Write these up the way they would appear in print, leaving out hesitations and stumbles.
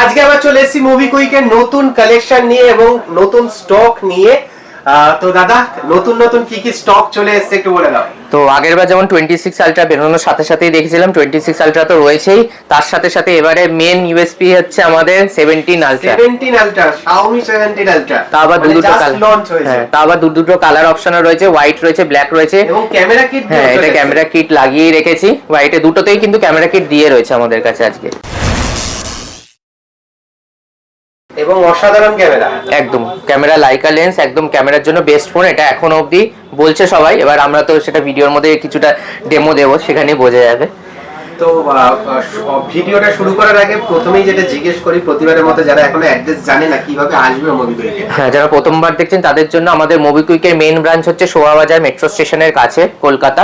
আজকে আবার চলে এসেছি মুভি কুইকের নতুন কালেকশন নিয়ে এবং নতুন স্টক নিয়ে। তো দাদা নতুন নতুন কি কি স্টক চলে এসেছে একটু বলে দাও। তো আগের বার যেমন 26 আলট্রা বেরোনোর সাথে সাথেই দেখেছিলাম 26 আলট্রা তো রয়েছেই, তার সাথে সাথে এবারে মেন ইউএসপি হচ্ছে আমাদের 17 আলট্রা। 17 ultra, Xiaomi 17 ultra. তা আবার দুটো কালার লঞ্চ হয়েছে। হ্যাঁ, তা আবার দুটো কালার অপশন রয়েছে, হোয়াইট রয়েছে, ব্ল্যাক রয়েছে এবং ক্যামেরা কিট। হ্যাঁ, এটা ক্যামেরা কিট লাগিয়েই রেখেছি। হোয়াইটে দুটোতেই কিন্তু ক্যামেরা কিট দিয়ে রয়েছে আমাদের কাছে আজকে। এবং অসাধারণ ক্যামেরা, একদম ক্যামেরা লাইকা লেন্স, একদম ক্যামেরার জন্য বেস্ট ফোন এটা এখনো অবধি বলছে সবাই। এবার আমরা তো সেটা ভিডিওর মধ্যে কিছুটা ডেমো দেবো, সেখানেই বোঝা যাবে। তো ভিডিওটা শুরু করার আগে প্রথমেই যেটা জিজ্ঞেস করি, প্রতিবারের মতো যারা এখনো অ্যাড্রেস জানে না কিভাবে আসবে মোবিকুইকে। হ্যাঁ, যারা প্রথমবার দেখছেন তাদের জন্য আমাদের মোবিকুইকের মেইন ব্রাঞ্চ হচ্ছে শোভাবাজার মেট্রো স্টেশনের কাছে, কলকাতা।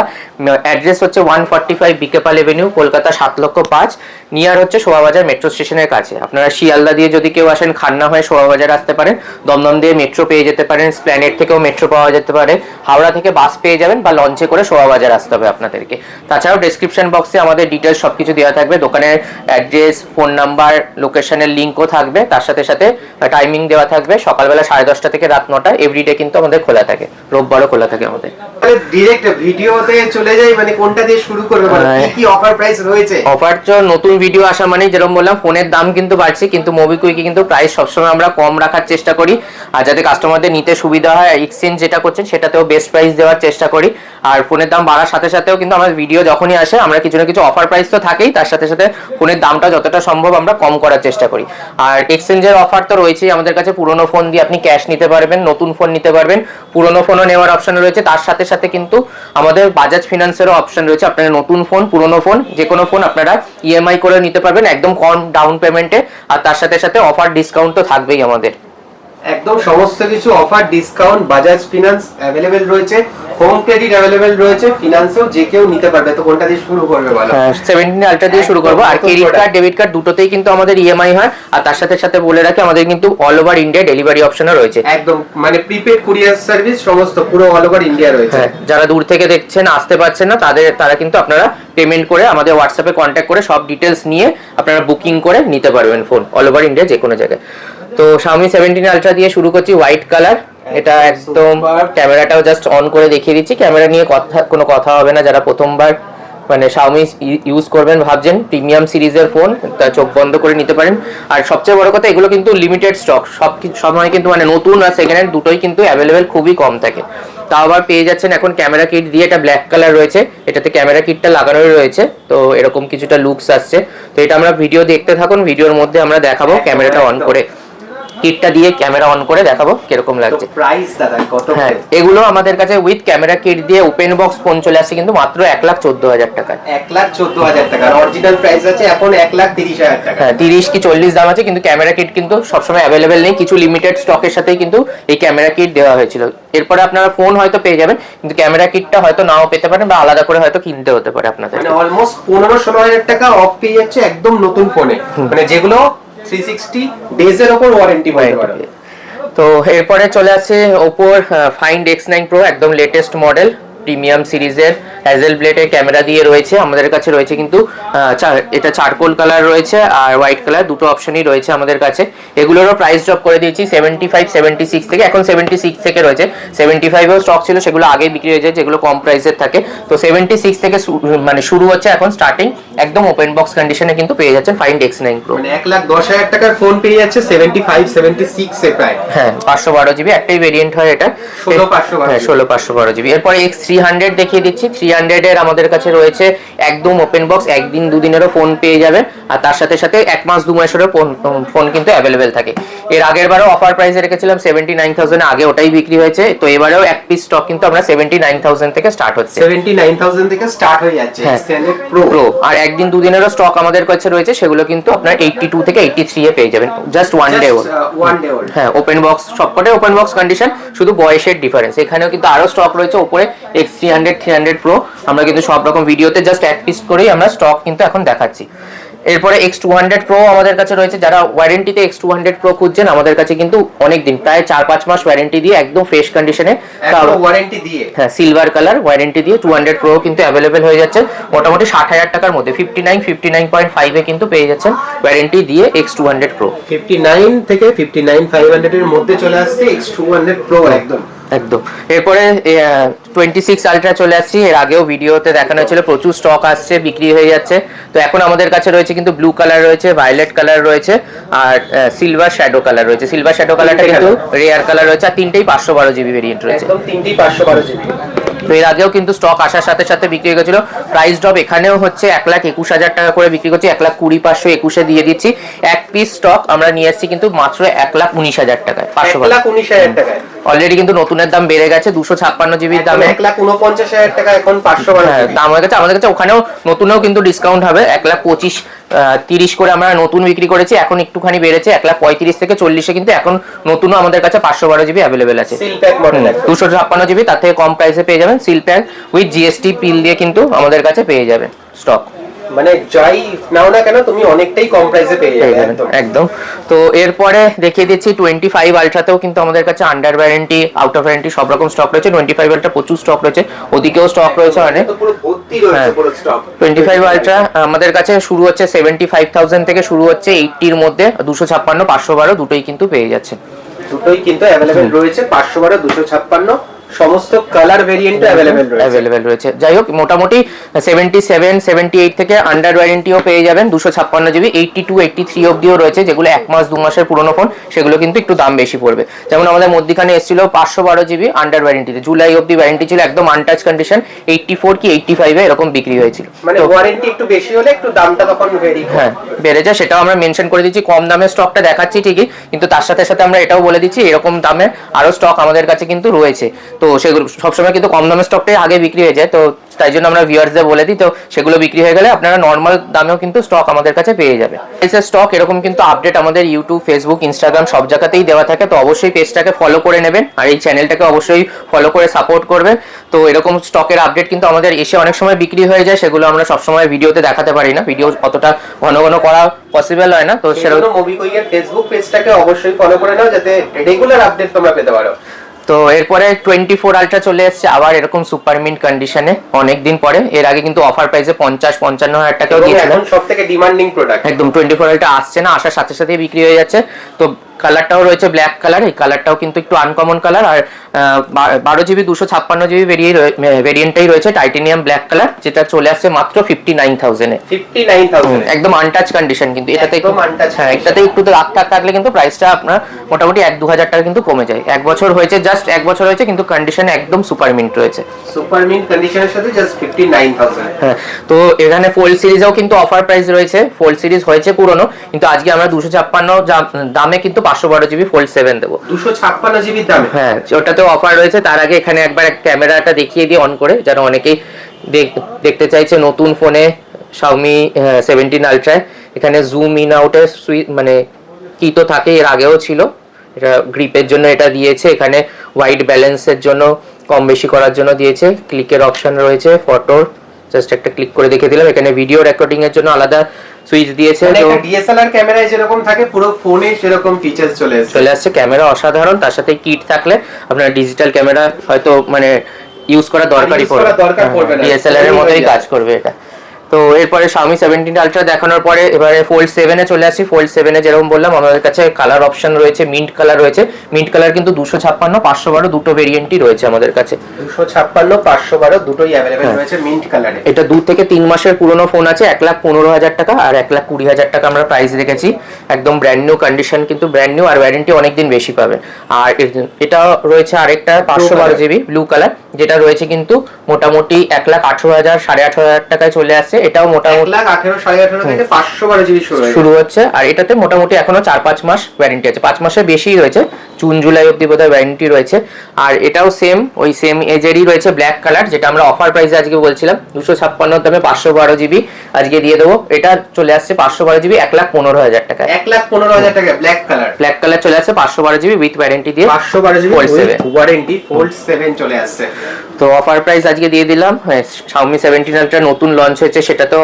অ্যাড্রেস হচ্ছে 145 বিকেপাল এভিনিউ, কলকাতা 7,05,000। নিয়ার হচ্ছে শোভাবাজার মেট্রো স্টেশনের কাছে। আপনারা শিয়ালদা দিয়ে যদি কেউ আসেন, খান্না হয়ে শোভাবাজার আসতে পারেন, দমদম দিয়ে মেট্রো পেয়ে যেতে পারেন, স্প্ল্যানেড থেকেও মেট্রো পাওয়া যেতে পারে, হাওড়া থেকে বাস পেয়ে যাবেন, বা লঞ্চে করে শোভাবাজার আসতে হবে আপনাদেরকে। তাছাড়াও ডেসক্রিপশন বক্সে আমাদের ডিটেলস সবকিছু দেওয়া থাকবে, দোকানের অ্যাড্রেস, ফোন নাম্বার, লোকেশনের লিঙ্কও থাকবে, তার সাথে সাথে টাইমিং দেওয়া থাকবে। সকালবেলা 10:30 থেকে রাত 9টা এভরিডে কিন্তু আমাদের খোলা থাকে, রোববারও খোলা থাকে আমাদের। ডিরেক্ট ভিডিওতে চলে যাই, মানে কোনটা দিয়ে শুরু করবে, মানে কি কি অফার প্রাইস রয়েছে? অফার তো নতুন ভিডিও আসা মানে যেরকম বললাম, ফোনের দাম কিন্তু বাড়ছে, কিন্তু মোবিকুইকে কিন্তু প্রাইস সবসময় আমরা কম রাখার চেষ্টা করি, আর যাতে কাস্টমারদের নিতে সুবিধা হয়। এক্সচেঞ্জ যেটা করছেন সেটাতেও বেস্ট প্রাইস দেওয়ার চেষ্টা করি। আর ফোনের দাম বাড়ার সাথে সাথেও কিন্তু আমার ভিডিও যখনই আসে আমরা কিছু না কিছু অফার প্রাইস তো থাকেই, তার সাথে সাথে ফোনের দামটা যতটা সম্ভব আমরা কম করার চেষ্টা করি। আর এক্সচেঞ্জের অফার তো রয়েছেই আমাদের কাছে। পুরোনো ফোন দিয়ে আপনি ক্যাশ নিতে পারবেন, নতুন ফোন নিতে পারবেন, পুরোনো ফোনও নেওয়ার অপশন রয়েছে। তার সাথে সাথে কিন্তু আমাদের বাজাজ ফিনান্সেরও অপশন রয়েছে। আপনারা নতুন ফোন, পুরোনো ফোন, যে কোনো ফোন আপনারা ইএমআই করে নিতে পারবেন একদম কম ডাউন পেমেন্টে। আর তার সাথে সাথে অফার ডিসকাউন্ট তো থাকবেই আমাদের। একদম সমস্ত কিছু offer discount, Bajaj finance available রয়েছে, হোম ক্রেডিট অ্যাভেলেবেল রয়েছে, ফিনান্সেও যে কেউ নিতে পারবে। তো কোনটা দিয়ে শুরু করবে বলো? 17 আলট্রা দিয়ে শুরু করব। আর ক্রেডিট কার্ড, ডেবিট কার্ড দুটোতেই কিন্তু আমাদের ইএমআই হয়। আর তার সাথে সাথে বলে রাখি আমাদের কিন্তু অল ওভার ইন্ডিয়া ডেলিভারি অপশনও রয়েছে। একদম মানে প্রিপেড কুরিয়ার সার্ভিস সমস্ত পুরো অল ওভার ইন্ডিয়া রয়েছে। যারা দূর থেকে দেখছেন, আসতে পারছেন না, তারা কিন্তু আপনারা পেমেন্ট করে আমাদের হোয়াটসঅ্যাপে কন্ট্যাক্ট করে সব ডিটেলস নিয়ে আপনারা বুকিং করে নিতে পারবেন ফোন অল ওভার ইন্ডিয়া যে কোনো জায়গায়। তো Xiaomi 17 আলট্রা দিয়ে শুরু করছি, হোয়াইট কালার। এটা একদম ক্যামেরাটাও জাস্ট অন করে দেখিয়ে দিচ্ছি, ক্যামেরা নিয়ে কোনো কথা হবে না। যারা প্রথমবার মানে Xiaomi ইউজ করবেন ভাবছেন, প্রিমিয়াম সিরিজের ফোন, তা চোখ বন্ধ করে নিতে পারেন। আর সবচেয়ে বড় কথা, এগুলো কিন্তু লিমিটেড স্টক, সব সময় কিন্তু মানে নতুন আর সেকেন্ড হ্যান্ড দুটোই কিন্তু অ্যাভেলেবেল খুবই কম থাকে। তাও আবার পেয়ে যাচ্ছেন এখন ক্যামেরা কিট দিয়ে। এটা ব্ল্যাক কালার রয়েছে, এটাতে ক্যামেরা কিটটা লাগানোই রয়েছে, তো এরকম কিছুটা লুকস আসছে। তো এটা আমরা ভিডিও দেখতে থাকুন, ভিডিওর মধ্যে আমরা দেখাবো ক্যামেরাটা অন করে, কিটটা দিয়ে ক্যামেরা অন করে দেখাবো কিরকম লাগছে। প্রাইস দাদা কত? হ্যাঁ, এগুলো আমাদের কাছে উইথ ক্যামেরা কিট দিয়ে ওপেন বক্স ফোন চলে আসছে কিন্তু মাত্র 1,14,000 টাকায়। 1,14,000 টাকা। অরিজিনাল প্রাইস আছে এখন 1,30,000 টাকা। হ্যাঁ, 30 কি 40 দাম আছে, কিন্তু ক্যামেরা কিট কিন্তু সবসময় অ্যাভেলেবেল নেই। কিছু লিমিটেড স্টকের সাথেই কিন্তু এই ক্যামেরা কিট দেওয়া হয়েছিল। এরপরে আপনারা ফোন হয়তো পেয়ে যাবেন, কিন্তু ক্যামেরা কিটটা হয়তো নাও পেতে পারেন, বা আলাদা করে হয়তো কিনতে হতে পারে আপনাদের। মানে অলমোস্ট 15-16,000 টাকা অফ পেয়ে যাচ্ছে একদম নতুন ফোনে, মানে যেগুলো 360 ডেজ এর উপর ওয়ারেন্টি বলতে পারো। তো এরপরে চলে আসছে Oppo Find X9 Pro, একদম লেটেস্ট মডেল, প্রিমিয়াম সিরিজের, হ্যাজেল ব্লেডের ক্যামেরা দিয়ে রয়েছে আমাদের কাছে। রয়েছে কিন্তু এটা চারকোল কালার রয়েছে আর হোয়াইট কালার, দুটো অপশনই রয়েছে আমাদের কাছে। এগুলোরও প্রাইস ড্রপ করে দিয়েছি 75-76 থেকে, এখন 76 থেকে রয়েছে। 75এও স্টক ছিল, সেগুলো আগে বিক্রি হয়ে যায় যেগুলো কম প্রাইসের থাকে। তো 76 থেকে মানে শুরু হচ্ছে এখন স্টার্টিং, একদম ওপেন বক্স কন্ডিশনে কিন্তু পেয়ে যাচ্ছেন Find X9 Pro। মানে 1,10,000 টাকার ফোন পেয়ে যাচ্ছে 75-76 এ প্রায়। হ্যাঁ, 512 জিবি একটাই ভেরিয়েন্ট হয় এটা, 16,512। হ্যাঁ, 16,512 জিবি। এরপরে X300 দেখিয়ে দিচ্ছি। 300 এর আমাদের কাছে রয়েছে একদম ওপেন বক্স, একদিন দুদিনেরও ফোন পেয়ে যাবে। আর তার সাথে সাথে 1 মাস 2 মাসেরও ফোন কিন্তু অ্যাভেলেবেল থাকে। এর আগের বারও অফার প্রাইসে রেখেছিলাম 79,000, আগে ওটাই বিক্রি হয়েছে। তো এবারেও এক পিস স্টক কিন্তু আমরা 79,000 থেকে স্টার্ট হচ্ছে, 79,000 থেকে স্টার্ট হয়ে যাচ্ছে X300 Pro। আর একদিন দুদিনেরও স্টক আমাদের কাছে রয়েছে, সেগুলো কিন্তু আপনার 82 থেকে 83 এ পেয়ে যাবেন, জাস্ট ওয়ান ডে ওল্ড। হ্যাঁ, ওপেন বক্স, সবকটাই ওপেন বক্স কন্ডিশন, শুধু বয়সের ডিফারেন্স। এখানেও কিন্তু আরো স্টক রয়েছে উপরে X300, 300 Pro। আমরা কিন্তু সব রকম ভিডিওতে জাস্ট এক পিস করেই আমরা স্টক কিন্তু এখন দেখাচ্ছি। এরপরে X200 Pro আমাদের কাছে রয়েছে। যারা ওয়ারেন্টিতে X200 Pro খুঁজছেন, আমাদের কাছে কিন্তু অনেক দিন, প্রায় 4-5 মাস ওয়ারেন্টি দিয়ে একদম ফ্রেশ কন্ডিশনে, ওয়ারেন্টি দিয়ে, হ্যাঁ সিলভার কালার ওয়ারেন্টি দিয়ে 200 Pro কিন্তু অ্যাভেলেবেল হয়ে যাচ্ছে মোটামুটি 60,000 টাকার মধ্যে। 59.5 এ কিন্তু পেয়ে যাচ্ছেন ওয়ারেন্টি দিয়ে X200 Pro। 59 থেকে 59,500 এর মধ্যে চলে আসছে X200 Pro একদম। এরপরে 26 আলট্রা চলে আসছে। এর আগেও ভিডিওতে দেখানো হয়েছিল, প্রচুর স্টক আসছে, বিক্রি হয়ে যাচ্ছে। তো এখন আমাদের কাছে রয়েছে কিন্তু ব্লু কালার রয়েছে, ভায়োলেট কালার রয়েছে, আর সিলভার শ্যাডো কালার রয়েছে। সিলভার শ্যাডো কালারটা কিন্তু রেয়ার কালার রয়েছে, আর তিনটেই 512 জিবি ভেরিয়েন্ট রয়েছে, একদম তিনটেই 512 জিবি। তো এর আগেও কিন্তু স্টক আসার সাথে সাথে বিক্রি হয়ে গেছিল। প্রাইস ড্রপ এখানেও হচ্ছে 1,21,000 টাকা করে বিক্রি করছি, 1,20,521 দিয়ে দিচ্ছি। এক পিস স্টক আমরা নিয়ে আসছি কিন্তু মাত্র 1,19,000 টাকায়, 1,19,000 টাকায়। অলরেডি কিন্তু নতুনের দাম বেড়ে গেছে, 256 জিবির দামে 1,49,000 টাকা এখন 512 দাম হয়ে গেছে। আমাদের কাছে ওখানেও নতুনেও কিন্তু ডিসকাউন্ট হবে, 1,25,30 করে আমরা নতুন বিক্রি করেছি, এখন একটুখানি বেড়েছে 1,35,000 থেকে 40,000 কিন্তু এখন নতুনও আমাদের কাছে 512 জিবি অ্যাভেলেবেল আছে। সিল প্যাক মডেল 256 জিবি, তার থেকে কম প্রাইসে পেয়ে যাবেন। সিল প্যাক উইথ জিএসটি পিল দিয়ে কিন্তু আমাদের কাছে পেয়ে যাবেন স্টক। মানে যাই নাও না কেন তুমি অনেকটাই কম প্রাইসে পেয়ে যাবে একদম। তো এরপরে দেখিয়ে দিচ্ছি 25 আলট্রাতেও কিন্তু আমাদের কাছে under warranty, out of warranty সব রকম স্টক রয়েছে। 25 আলট্রা প্রচুর স্টক রয়েছে, ওদিকেও স্টক রয়েছে অনেক, পুরো ভর্তি রয়েছে পুরো স্টক। 25 আলট্রা আমাদের কাছে শুরু হচ্ছে 75,000 থেকে শুরু হচ্ছে, 80 এর মধ্যে 256, 512 দুটোই কিন্তু পেয়ে যাচ্ছে। দুটোই কিন্তু অ্যাভেলেবেল রয়েছে, 512, 256 সমস্ত কালার ভেরিয়েন্ট অ্যাভেলেবেল রয়েছে। যাই হোক, মোটামুটি 77, 78 থেকে আন্ডার ওয়ারেন্টিও পেয়ে যাবেন 256 জিবি। 82, 83 অবধিও রয়েছে, যেগুলো 1 মাস 2 মাসের পুরনো ফোন, সেগুলো কিন্তু একটু দাম বেশি পড়বে। যেমন আমাদের মধ্যখানে এসেছিল 512 জিবি আন্ডার ওয়ারেন্টিতে, জুলাই অবধি ওয়ারেন্টি ছিল, একদম আনটাচ কন্ডিশন, 84 কি 85 এ এরকম বিক্রি হয়েছিল। মানে ওয়ারেন্টি একটু বেশি হলে একটু দামটা তখন বেড়ে যায়, সেটাও আমরা মেনশন করে দিচ্ছি। কম দামের স্টকটা দেখাচ্ছি ঠিকই, কিন্তু তার সাথে সাথে আমরা এটাও বলে দিচ্ছি এরকম দামে আরো স্টক আমাদের কাছে কিন্তু রয়েছে। তো সেগুলো সবসময় কিন্তু কম দামের স্টকটাই আগে বিক্রি হয়ে যায়, তো তাই জন্য আমরা ভিউয়ার্সদের বলে দিই, তো সেগুলো বিক্রি হয়ে গেলে আপনারা নর্মাল দামেও কিন্তু স্টক আমাদের কাছে পেয়ে যাবে। এসে স্টক এরকম কিন্তু আপডেট আমাদের ইউটিউব, ফেসবুক, ইনস্টাগ্রাম সব জায়গাতেই দেওয়া থাকে, তো অবশ্যই পেজটাকে ফলো করে নেবেন আর এই চ্যানেলটাকে অবশ্যই ফলো করে সাপোর্ট করবেন। তো এরকম স্টকের আপডেট কিন্তু আমাদের এসে অনেক সময় বিক্রি হয়ে যায়, সেগুলো আমরা সবসময় ভিডিওতে দেখাতে পারি না, ভিডিও অতটা ঘন ঘন করা পসিবল হয় না। তো সেরকম মোবিকুইকের ফেসবুক পেজটাকে অবশ্যই ফলো করে নাও যাতে রেগুলার আপডেট তোমরা পেতে পারো। তো এরপরে 24 আলট্রা চলে এসেছে আবার এরকম সুপার মিন্ট কন্ডিশনে অনেকদিন পরে। এর আগে কিন্তু অফার প্রাইসে 50-55 হাজার টাকাও দিয়েছিল, এখন সবথেকে ডিমান্ডিং প্রোডাক্ট একদম। 24 আলট্রা আসছে না, আসার সাথে সাথে বিক্রি হয়ে যাচ্ছে। তো কালারটাও রয়েছে ব্ল্যাক কালার, এই কালারটাও কিন্তু একটু আনকমন কালার, আর 12 জিবি 256 জিবি ভেরিয়েন্টটাই রয়েছে টাইটেনিয়াম ব্ল্যাক কালার, যেটা চলে আসছে মাত্র 59,000 এ। 59,000 একদম আনটাচ কন্ডিশন, কিন্তু এটাতে এটাতে একটু রাগ থাকলে কিন্তু প্রাইসটা আপনার মোটামুটি 1-2 হাজার টাকা কিন্তু কমে যায়। 1 বছর হয়েছে, জাস্ট 1 বছর হয়েছে, কিন্তু কন্ডিশন একদম সুপার মিন্ট রয়েছে, সুপার মিন্ট কন্ডিশনের সাথে জাস্ট 59,000। হ্যাঁ, তো এখানে ফোল্ড সিরিজেও কিন্তু অফার প্রাইস রয়েছে। ফোল্ড সিরিজ হয়েছে পুরনো, কিন্তু আজকে আমরা 256 দামে কিন্তু 512 জিবি ফোল্ড 7 দেবো, 256 জিবি দামে। হ্যাঁ, ওটাতে অফার রয়েছে। তার আগে এখানে একবার ক্যামেরাটা দেখিয়ে দিই অন করে, যারা অনেকেই দেখতে চাইছে নতুন ফোনে Xiaomi 17 আলট্রা। এখানে জুম ইন আউটের মানে কি তো থাকে, এর আগেও ছিল, এটা গ্রিপের জন্য এটা দিয়েছে, এখানে হোয়াইট ব্যালেন্সের জন্য কম বেশি করার জন্য দিয়েছে, ক্লিকের অপশন রয়েছে, ফটোর জাস্ট একটা ক্লিক করে দেখে দিলাম। এখানে ভিডিও রেকর্ডিং এর জন্য আলাদা সুইচ দিয়েছে, মানে একটা ডিএসএলআর ক্যামেরায় যেরকম থাকে পুরো ফোনে সেরকম ফিচারস চলে আসছে। ক্যামেরা অসাধারণ, তার সাথে কিট থাকলে আপনার ডিজিটাল ক্যামেরা হয়তো মানে ইউজ করার দরকারই পড়বে না, ডিএসএলআর এর মতোই কাজ করবে এটা। তো এরপরে Xiaomi 17 আলট্রা দেখানোর পরে এবারে ফোল্ড 7 এ চলে আসি। ফোল্ড 7 এ যেরকম বললাম আমাদের কাছে কালার অপশন রয়েছে, মিন্ট কালার রয়েছে। মিন্ট কালার কিন্তু 256, 512 দুটো ভেরিয়েন্টই রয়েছে আমাদের কাছে। 256, 512 দুটোই अवेलेबल রয়েছে মিন্ট কালারে। এটা 2 থেকে 3 মাসের পুরনো ফোন আছে, 1,15,000 টাকা আর 1,20,000 টাকা আমরা প্রাইস রেখেছি। একদম ব্র্যান্ড নিউ কন্ডিশন, কিন্তু ব্র্যান্ড নিউ, আর ওয়ারেন্টি অনেক দিন বেশি পাবেন। আর এটা রয়েছে আরেকটা 512 জিবি ব্লু কালার, যেটা রয়েছে কিন্তু মোটামুটি 1,18,000, 18,500 টাকায় চলে আসছে। এটাও মোটামুটি 1,18,500 থেকে 512 জিবি শুরু হচ্ছে, আর এটাতে মোটামুটি এখনো 4-5 মাস ওয়ারেন্টি আছে, 5 মাসের বেশি রয়েছে, জুন জুলাই অবধি বোধহয় ওয়ারেন্টি রয়েছে। আর এটাও সেম ওই সেম এজেরই রয়েছে ব্ল্যাক কালার, যেটা আমরা অফার প্রাইসে আজকে বলছিলাম 256 দামে 512 জিবি আজকে দিয়ে দেবো। এটা চলে আসছে 512 জিবি 1,15,000 টাকা, 1,15,000 টাকা ব্ল্যাক কালার চলে আসছে 512 জিবি উইথ ওয়ারেন্টি দিয়ে, 512 জিবি ওয়ারেন্টি ফোল্ড 7 চলে আসছে। তো অফার প্রাইস আজকে দিয়ে দিলাম। Xiaomi 17 Ultra নতুন লঞ্চ হয়েছে, সেটা তো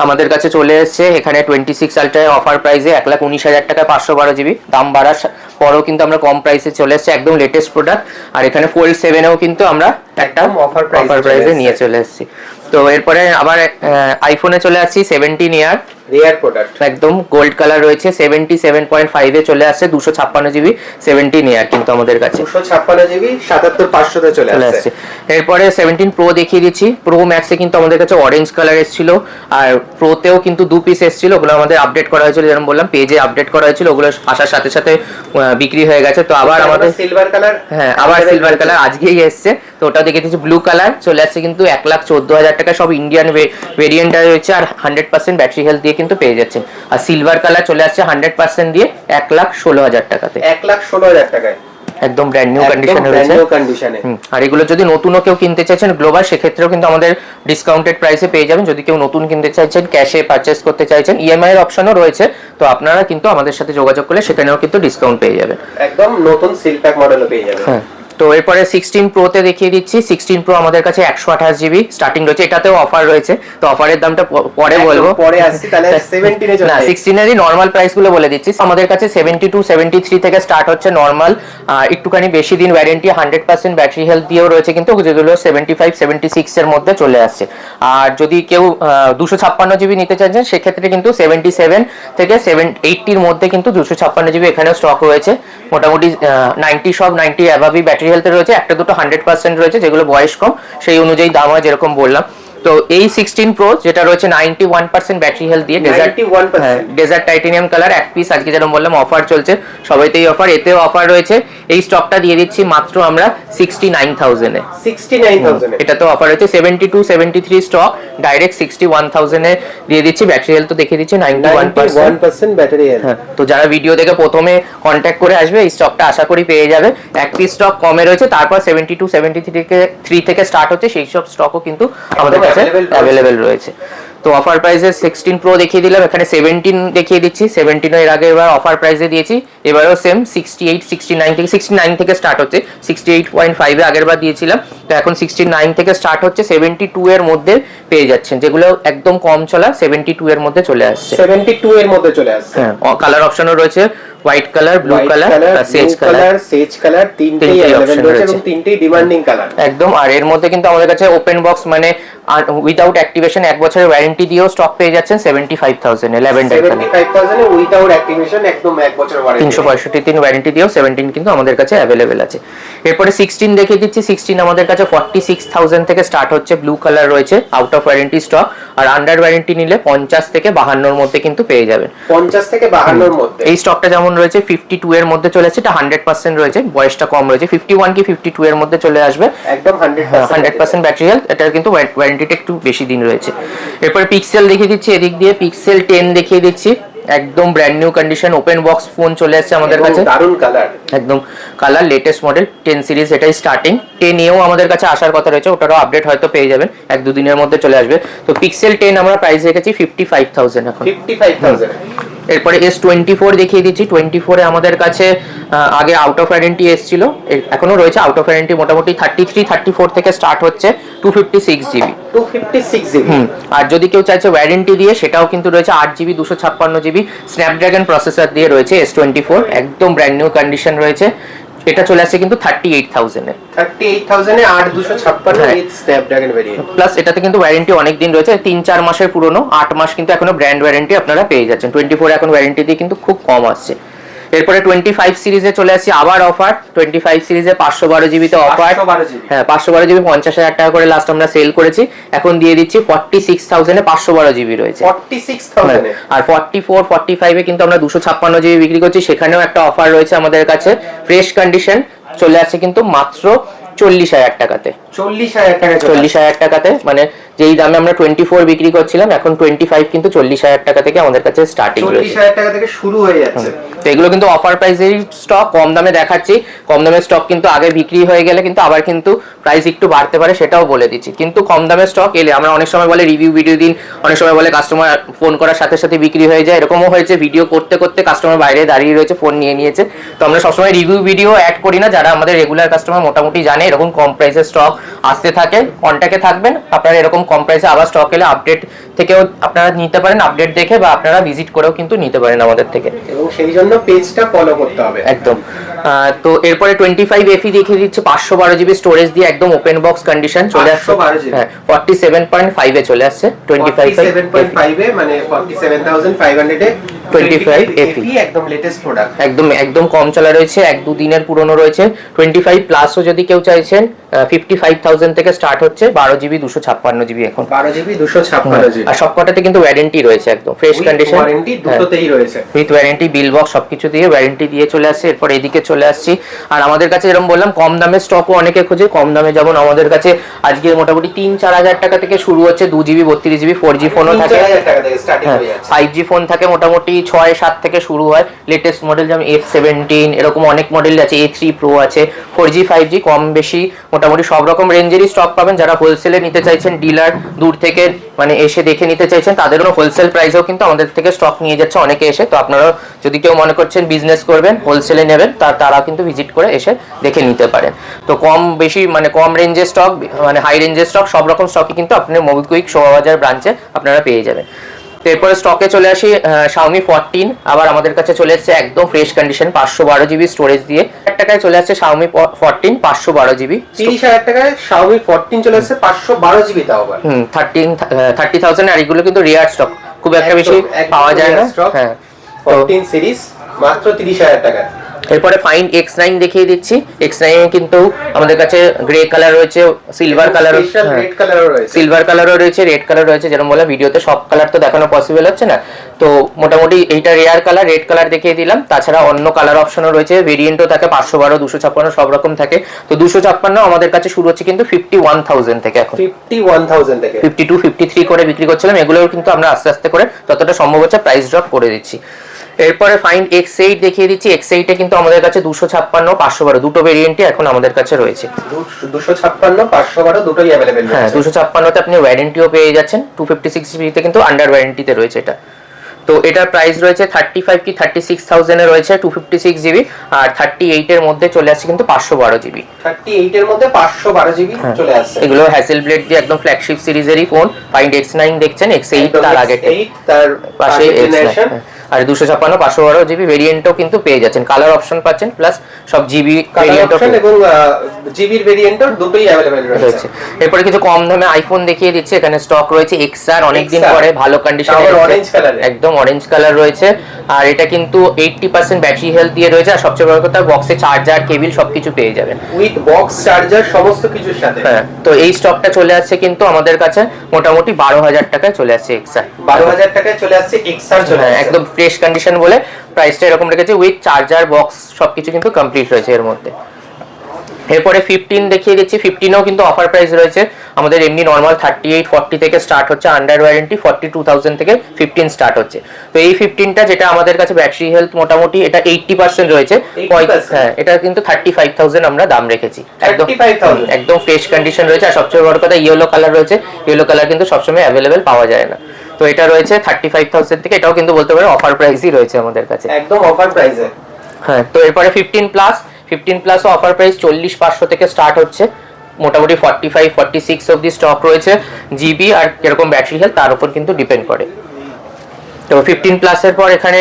আমাদের কাছে চলে এসেছে। এখানে 26 Ultra অফার প্রাইসে 1,19,000 টাকায় 512 জিবি, দাম বাড়ার পরও কিন্তু আমরা কম প্রাইসে চলে এসেছে, একদম লেটেস্ট প্রোডাক্ট। আর এখানে Fold 7 এও কিন্তু আমরা একটা অফার প্রাইসে নিয়ে চলে এসেছি। তো এরপরে আবার আইফোনে চলে আসছি 17 ইয়ার রিয়ার প্রোডাক্ট, একদম গোল্ড কালার রয়েছে, 77.5 এ চলে আসছে, 256 জিবি 17 ইয়ার কিন্তু আমাদের কাছে 256 জিবি 77,500 তে চলে আসছে। এরপরে 17 প্রো দেখিয়ে দিচ্ছি। প্রো ম্যাক্সে কিন্তু আমাদের কাছে অরেঞ্জ কালার এসেছিল, আর প্রোতেও কিন্তু 2 পিস এসেছিল, ওগুলো আমাদের আপডেট করা হয়েছিল, যেরকম বললাম পেজে আপডেট করা হয়েছিল, ওগুলো আসার সাথে সাথে বিক্রি হয়ে গেছে। তো আবার আমাদের সিলভার কালার, হ্যাঁ আবার সিলভার কালার আজকেই এসেছে, তো ওটা দেখে দিচ্ছি। ব্লু কালার চলে আসছে কিন্তু 1,14,000 টাকা, সব ইন্ডিয়ান ভেরিয়েন্ট রয়েছে, আর 100% ব্যাটারি হেলথ দিয়ে কিন্তু পেয়ে যাচ্ছেন। আর সিলভার কালার চলে আসছে 100% দিয়ে 1,16,000 টাকাতে, 1,16,000 টাকায় একদম ব্র্যান্ড নিউ কন্ডিশনে রয়েছে। আর এগুলো যদি নতুনও কেউ কিনতে চাইছেন গ্লোবাল, সেক্ষেত্রেও কিন্তু আমাদের ডিসকাউন্টেড প্রাইসে পেয়ে যাবেন। যদি কেউ নতুন কিনতে চাইছেন, ক্যাশে পারচেস করতে চাইছেন, ইএমআই এর অপশনও রয়েছে, তো আপনারা কিন্তু আমাদের সাথে যোগাযোগ করলে সেখানেও কিন্তু ডিসকাউন্ট পেয়ে যাবেন, একদম নতুন সিল প্যাক মডেলও পেয়ে যাবেন। হ্যাঁ। তো এরপরে 16 প্রোতে দেখিয়ে দিচ্ছি। 16 প্রো আমাদের কাছে 128 জিবি স্টার্টিং রয়েছে, এটাতেও অফার রয়েছে, তো অফারের দামটা পরে বলবো, পরে আসছি। তাহলে 17 এ চলে, না 16 এরই নরমাল প্রাইস গুলো বলে দিচ্ছি। আমাদের কাছে 72 73 থেকে স্টার্ট হচ্ছে নরমাল, একটুখানি বেশি দিন ওয়ারেন্টি, 100% ব্যাটারি হেলথ দিয়েও রয়েছে কিন্তু, যেগুলো 75 76 এর মধ্যে চলে আসছে। আর যদি কেউ 256 জিবি নিতে চাইছেন, সেক্ষেত্রে কিন্তু 77 থেকে 80 এর মধ্যে কিন্তু 256 জিবি এখানেও স্টক রয়েছে। মোটামুটি 90 সব 90 অ্যাভাবই ব্যাটারি হেলথে রয়েছে, একটা দুটো 100% রয়েছে, যেগুলো বয়স কম সেই অনুযায়ী দাম হয়, যেরকম বললাম। তো এই 16 প্রো যেটা রয়েছে 91% ব্যাটারি হেলথ দিয়ে, ডেজার্ট টাইটেনিয়াম কালার, এক পিস আজকে যেরকম বললাম অফার চলছে, সবাইতেই অফার, এতেও অফার রয়েছে। এই স্টকটা দিয়ে দিচ্ছি মাত্র আমরা 69,000 এ, 69,000 এটা তো অফার রয়েছে। 72 73 স্টক ডাইরেক্ট 61,000 এ দিয়ে দিচ্ছি। ব্যাটারি হেলথ তো দেখিয়ে দিচ্ছি 91% ব্যাটারি হেলথ। তো যারা ভিডিও দেখে প্রথমে কন্ট্যাক্ট করে আসবে, এই স্টকটা আশা করি পেয়ে যাবে। এক পিস স্টক কমে রয়েছে, তারপর 72 73 থেকে স্টার্ট হচ্ছে, সেই সব স্টকও কিন্তু আমাদের কাছে অ্যাভেলেবেল রয়েছে। তো অফার প্রাইসে 16 প্রো দেখিয়ে দিলাম, এখানে 17 দেখিয়ে দিচ্ছি। 17 এর আগে এবার অফার প্রাইসে দিয়েছি, এবারেও সেম 68 69 থেকে স্টার্ট হচ্ছে, 68.5 এ আগের বার দিয়েছিলাম, তো এখন 69 থেকে স্টার্ট হচ্ছে, 72 এর মধ্যে পেয়ে যাচ্ছেন, যেগুলো একদম কম চলা 72 এর মধ্যে চলে আসছে, 72 এর মধ্যে চলে আসছে। হ্যাঁ কালার অপশনও রয়েছে, হোয়াইট কালার, ব্লু কালার, সেজ কালার, তিনটেই अवेलेबल রয়েছে এবং তিনটেই ডিমান্ডিং কালার একদম। আর এর মধ্যে কিন্তু আমাদের কাছে ওপেন বক্স মানে উইদাউট অ্যাক্টিভেশন 1 বছরের ওয়ারেন্টি দিয়েও স্টক পেয়ে যাচ্ছেন 75,000 এ, 75,000 এ উইদাউট অ্যাক্টিভেশন একদম 1 বছরের ওয়ারেন্টি, 365 দিন ওয়ারেন্টি দিয়েও 17 কিন্তু আমাদের কাছে अवेलेबल আছে। এরপরে 16 দেখিয়ে দিচ্ছি। 16 আমাদের কাছে 46,000 থেকে স্টার্ট হচ্ছে, ব্লু কালার রয়েছে, আউট অফ ওয়ারেন্টি স্টক, আর আন্ডার ওয়ারেন্টি নিলে 50 থেকে 52 এর মধ্যে কিন্তু পেয়ে যাবেন, 50 থেকে 52 এর মধ্যে। এই স্টকটা যেমন রয়েছে 52 এর মধ্যে চলে আসছে, এটা 100% রয়েছে, বয়সটা কম রয়েছে, 51 কি 52 এর মধ্যে চলে আসবে, একদম 100% ব্যাটারি হেলথ, এটার কিন্তু ওয়ারেন্টিটা একটু বেশি দিন রয়েছে। এরপরে পিক্সেল দেখিয়ে দিচ্ছি, এদিক দিয়ে পিক্সেল 10 দেখিয়ে দিচ্ছি, একদম brand new condition open box phone চলে আসছে আমাদের কাছে, দারুন কালার, একদম কালার লেটেস্ট মডেল 10 সিরিজ, এটাই স্টার্টিং। 10 এও আমাদের কাছে আসার কথা রয়েছে, ওটারও আপডেট হয়তো পেয়ে যাবেন, 1-2 দিনের মধ্যে চলে আসবে। তো পিক্সেল 10 আমরা প্রাইস রেখেছি 55,000 এখন, 55,000। এরপরে S24 দেখিয়ে দিচ্ছি। 24 এ আমাদের কাছে আগে আউট অফ ওয়ারেন্টি এসেছিল, এখনো রয়েছে আউট অফ ওয়ারেন্টি, মোটামুটি 33 34 থেকে স্টার্ট হচ্ছে, 256 জিবি, 256 জিবি। আর যদি কেউ চাইছে ওয়ারেন্টি দিয়ে, সেটাও কিন্তু রয়েছে 8 জিবি 256 জিবি স্ন্যাপড্রাগন প্রসেসর দিয়ে রয়েছে S24, একদম ব্র্যান্ড নিউ কন্ডিশন রয়েছে, এটা চলে আসছে কিন্তু 38,000 এ, 38,000 এ 8256 উইথ স্ন্যাপড্রাগন ভেরিয়েন্ট, প্লাস এটাতে কিন্তু ওয়ারেন্টি অনেক দিন রয়েছে, 3-4 মাসের পুরনো, 8 মাস কিন্তু এখনো ব্র্যান্ড ওয়ারেন্টি আপনারা পেয়ে যাচ্ছেন। 24 এখন ওয়ারেন্টি দিয়ে কিন্তু খুব কম আসছে। এরপরে 25 সিরিজে চলে আসছি, আবার অফার। 25 সিরিজে 512 জিবি তে অফার, হ্যাঁ 512 জিবি 50,000 টাকা করে লাস্ট আমরা সেল করেছি, এখন দিয়ে দিচ্ছি 46,000 এ 512 জিবি রয়েছে, 46,000 এ। আর 44 45 এ কিন্তু আমরা 256 জিবি বিক্রি করছি, সেখানেও একটা অফার রয়েছে আমাদের কাছে, ফ্রেশ কন্ডিশন চলে আসছে কিন্তু মাত্র 40,000 টাকাতে, 40,000 টাকাতে, মানে যেই দামে আমরা 24 বিক্রি করছিলাম, এখন 25 কিন্তু 40,000 টাকা থেকে আমাদের কাছে স্টার্টিং রয়েছে, 40,000 টাকা থেকে শুরু হয়ে যাচ্ছে। তো এগুলো কিন্তু অফার প্রাইসের স্টক, কম দামে দেখাচ্ছি, কম দামের স্টক কিন্তু আগে বিক্রি হয়ে গেলে কিন্তু আবার কিন্তু প্রাইস একটু বাড়তে পারে, সেটাও বলে দিচ্ছি। কিন্তু কম দামের স্টক এলে আমরা অনেক সময় বলে রিভিউ ভিডিও দিন, অনেক সময় বলে কাস্টমার ফোন করার সাথে সাথে বিক্রি হয়ে যায়, এরকমও হয়েছে ভিডিও করতে করতে কাস্টমার বাইরে দাঁড়িয়ে রয়েছে, ফোন নিয়ে নিয়েছে। তো আমরা সবসময় রিভিউ ভিডিও অ্যাড করি না, যারা আমাদের রেগুলার কাস্টমার মোটামুটি জানে এরকম কম প্রাইসের স্টক আসতে থাকে, কন্ট্যাক্টে থাকবেন। আপনারা এরকম কম প্রাইসে আবার স্টক এলে আপডেট থেকেও আপনারা নিতে পারেন, আপডেট দেখে, বা আপনারা ভিজিট করেও কিন্তু নিতে পারেন আমাদের থেকে, এবং সেই জন্য পেজটা ফলো করতে হবে একদম। তো এরপরে 25 FE দেখিয়ে দিচ্ছে 512 জিবি স্টোরেজ দিয়ে, একদম ওপেন বক্স কন্ডিশন চলে আসছে। 47.5 এ চলে আসছে 47.5 এ, মানে 47,500 এ 25 FE একদম লেটেস্ট প্রোডাক্ট, একদম কম চলা রয়েছে, 1-2 দিনের পুরনো রয়েছে। 25 প্লাসও যদি কেউ চাইছেন 55,000 থেকে স্টার্ট হচ্ছে, 12 জিবি 256 জিবি এখন, 12 জিবি 256 জিবি। আর সবকটাতে কিন্তু ওয়ারেন্টি রয়েছে, একদম ফ্রেশ কন্ডিশন, ওয়ারেন্টি দুটোতেই রয়েছে, উইথ ওয়ারেন্টি, বিল বক্স সবকিছু দিয়ে ওয়ারেন্টি দিয়ে চলে আসছে। এরপর এদিকে চলে আসছি, আর আমাদের কাছে যেরকম বললাম কম দামে স্টকও অনেকে খোঁজে। কম দামে যেমন আমাদের কাছে আজকে মোটামুটি 3-4 হাজার টাকা থেকে শুরু হচ্ছে, 2 জিবি 32 জিবি 4G ফোনও থাকে, 3,000 টাকা থেকে স্টার্টিং হয়ে যাচ্ছে। 5G ফোন থাকে মোটামুটি 6-7 থেকে শুরু হয়। লেটেস্ট মডেল যেমন F17, এরকম অনেক মডেল আছে, A3 Pro আছে, 4G 5G কম বেশি মোটামুটি সব রকম রেঞ্জেরই স্টক পাবেন। যারা হোলসেলে নিতে চাইছেন, ডিলার দূর থেকে মানে এসে দেখে নিতে চাইছেন, তাদেরও হোলসেল প্রাইসেও কিন্তু আমাদের থেকে স্টক নিয়ে যাচ্ছে অনেকে এসে। তো আপনারা যদি কেউ মনে করছেন বিজনেস করবেন, হোলসেলে নেবেন, তারা কিন্তু ভিজিট করে এসে দেখে নিতে পারেন। তো কম বেশি মানে কম রেঞ্জের স্টক, মানে হাই রেঞ্জের স্টক, সব রকম স্টকই কিন্তু আপনি মোবিকুইক শোভাবাজার ব্রাঞ্চে আপনারা পেয়ে যাবেন। এরপরে স্টকে চলে আসি Xiaomi 14, আবার আমাদের কাছে চলে এসেছে একদম ফ্রেশ কন্ডিশন 512 জিবি স্টোরেজ দিয়ে। 1 টাকায় চলে আসছে Xiaomi 14 512 জিবি। 30,000 টাকায় Xiaomi 14 চলে এসেছে 512 জিবি, তাও আবার 30,000। আর এগুলো কিন্তু রেয়ার স্টক, খুব একটা বেশি পাওয়া যায় না। হ্যাঁ, 14 সিরিজ মাত্র 30,000 টাকায়। এরপরে ফাইন X9 দেখিয়ে দিচ্ছি। X9 এ কিন্তু আমাদের কাছে গ্রে কালার রয়েছে, সিলভার কালার, রেড কালারও রয়েছে, সিলভার কালারও রয়েছে, রেড কালার রয়েছে। যেরকম বলে ভিডিওতে সব কালার তো দেখানো পসিবল হচ্ছে না, তো মোটামুটি এইটা রেয়ার কালার, রেড কালার দেখিয়ে দিলাম। তাছাড়া অন্য কালার অপশনও রয়েছে, ভেরিয়েন্টও থাকে 512, 256 সব রকম থাকে। তো 256 আমাদের কাছে শুরু হচ্ছে কিন্তু 51,000 থেকে, এখন 51,000 থেকে 52 53 করে বিক্রি করছিলাম। এগুলোও কিন্তু আমরা আস্তে আস্তে করে যতটা সম্ভব হচ্ছে প্রাইস ড্রপ করে দিচ্ছি। এরপরে ফাইন্ড X8 দেখিয়ে দিচ্ছি। X8 এ কিন্তু আমাদের কাছে 256 512 দুটো ভেরিয়েন্টই এখন আমাদের কাছে রয়েছে। 256 512 দুটোই अवेलेबल রয়েছে। হ্যাঁ, 256 তে আপনি ওয়ারেন্টিও পেয়ে যাচ্ছেন, 256 জিবি তে কিন্তু আন্ডার ওয়ারেন্টিতে রয়েছে এটা। তো এটার প্রাইস রয়েছে 35 কি 36,000 এ রয়েছে 256 জিবি, আর 38 এর মধ্যে চলে আসছে কিন্তু 512 জিবি। 38 এর মধ্যে 512 জিবি চলে আসছে। এগুলো হ্যাসেল ব্লেড দিয়ে একদম ফ্ল্যাগশিপ সিরিজেরই ফোন। ফাইন্ড X9 দেখছেন, X8 তার আগে, তার পাশে X9, আর 256 512 জিবি ভেরিয়েন্টও কিন্তু পেয়ে যাচ্ছেন, কালার অপশন পাচ্ছেন, প্লাস সব জিবি ভেরিয়েন্ট এবং জিবির ভেরিয়েন্ট দুটোই अवेलेबल রয়েছে। এরপরে কিছু কম দামে আইফোন দেখিয়ে দিচ্ছি। এখানে স্টক রয়েছে XR, অনেকদিন পরে ভালো কন্ডিশনে, অরেঞ্জ কালার, একদম অরেঞ্জ কালার রয়েছে। আর এটা কিন্তু 80% ব্যাটারি হেলথ দিয়ে রয়েছে, আর সবচেয়ে বড় কথা বক্সে চার্জার, কেবল সবকিছু পেয়ে যাবেন, উইথ বক্স চার্জার সমস্ত কিছুর সাথে। হ্যাঁ, তো এই স্টকটা চলে আসছে কিন্তু আমাদের কাছে মোটামুটি 12,000 টাকায় চলে আসছে XR। 12,000 টাকায় চলে আসছে XR, চলে আসছে একদম ফ্রেশ কন্ডিশন বলে প্রাইসটা এরকম রেখেছে, উইথ চার্জার বক্স সবকিছু কিন্তু কমপ্লিট রয়েছে এর মধ্যে। এরপরে 15 দেখিয়ে দিচ্ছি। 15এও কিন্তু অফার প্রাইস রয়েছে আমাদের, এমনি নরমাল 38 40 থেকে স্টার্ট হচ্ছে, আন্ডার ওয়ারেন্টি 42,000 থেকে 15 স্টার্ট হচ্ছে। তো এই 15টা যেটা আমাদের কাছে ব্যাটারি হেলথ মোটামুটি এটা 80% রয়েছে, হ্যাঁ, এটা কিন্তু 35,000 আমরা দাম রেখেছি, একদম ফ্রেশ কন্ডিশন রয়েছে। আর সবচেয়ে বড় কথা ইয়েলো কালার রয়েছে, ইয়েলো কালার কিন্তু সবসময় অ্যাভেলেবেল পাওয়া যায় না। তো এটা রয়েছে 35,000 থেকে, এটাও কিন্তু বলতে পারো অফার প্রাইসই রয়েছে আমাদের কাছে, একদম অফার প্রাইসে। হ্যাঁ, তো এরপরে 15 প্লাস অফার প্রাইস 40,500 থেকে স্টার্ট হচ্ছে, মোটামুটি 45 46 অবধি স্টক রয়েছে। জিবি আর কিরকম ব্যাটারি হেলথ তার উপর কিন্তু ডিপেন্ড করে। তো 15 প্লাসের পর এখানে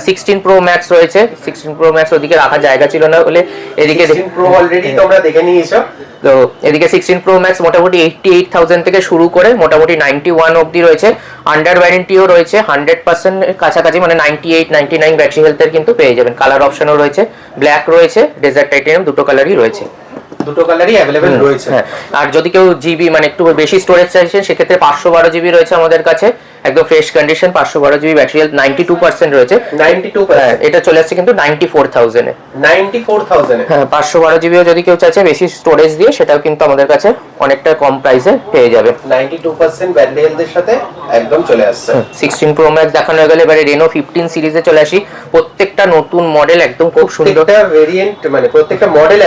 16 প্রো ম্যাক্স রয়েছে। 16 প্রো ম্যাক্স ওদিকে রাখার জায়গা ছিল না বলে এদিকে 16 প্রো অলরেডি তোমরা দেখে নিয়েছো। তো এদিকে 16 প্রো ম্যাক্স মোটামুটি 88,000 থেকে শুরু করে মোটামুটি 91 অবধি রয়েছে, আন্ডার ওয়ারেন্টিও রয়েছে 100% এর কাছাকাছি, মানে 98 99 ব্যাটারি হেলথের কিন্তু পেয়ে যাবেন। কালার অপশনও রয়েছে, ব্ল্যাক রয়েছে, ডেজার্ট টাইটেনিয়াম, দুটো কালারই রয়েছে, দুটো কালারই अवेलेबल রয়েছে। হ্যাঁ, আর যদি কেউ জিবি মানে একটু বেশি স্টোরেজ চাইছেন সেক্ষেত্রে 512 জিবি রয়েছে আমাদের কাছে, একদম fresh condition 512 GB battery health, 92% রয়েছে, 92%। এটা চলে আসছে কিন্তু 94,000 এ। 94,000 এ, হ্যাঁ, 512 জিবিও যদি কেউ চাইছে বেশি স্টোরেজ দিয়ে, সেটাও কিন্তু আমাদের কাছে অনেকটা কম প্রাইসে পেয়ে যাবে, 92% ব্যাটারি হেলথের সাথে একদম চলে আসছে। 16 প্রো ম্যাক্স দেখানো হয়ে গেলে এবারে রেনো 15 সিরিজে চলে আসি। প্রত্যেকটা নতুন মডেল একদম খুব সুন্দর, প্রত্যেকটা ভেরিয়েন্ট মানে প্রত্যেকটা মডেল